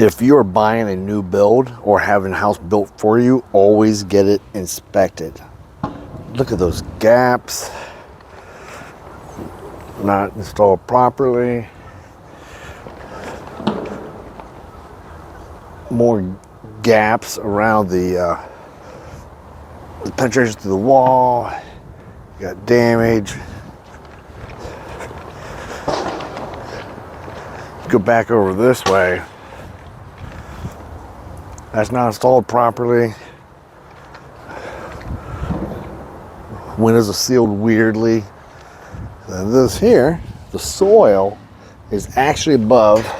If you're buying a new build or having a house built for you, always get it inspected. Look at those gaps. Not installed properly. More gaps around the penetration through the wall. You got damage. Go back over this way. That's not installed properly. Windows are sealed weirdly. And this here, the soil is actually above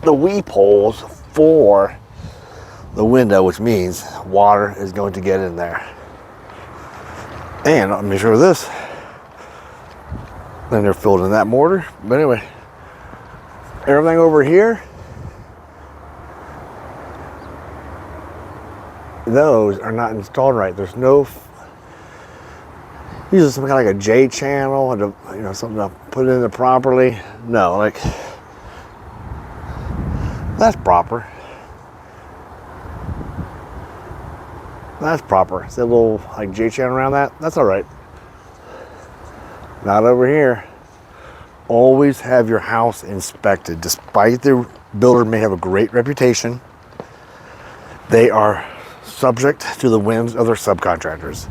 the weep holes for the window, which means water is going to get in there. And let me show this. Then they're filled in that mortar. But anyway, everything over here, those are not installed right. There's no, usually some kind of like a J channel, and you know, something to put it in there properly. No, like that's proper. That's proper. It's a little like J channel around that. That's all right. Not over here. Always have your house inspected. Despite the builder may have a great reputation, they are subject to the whims of their subcontractors.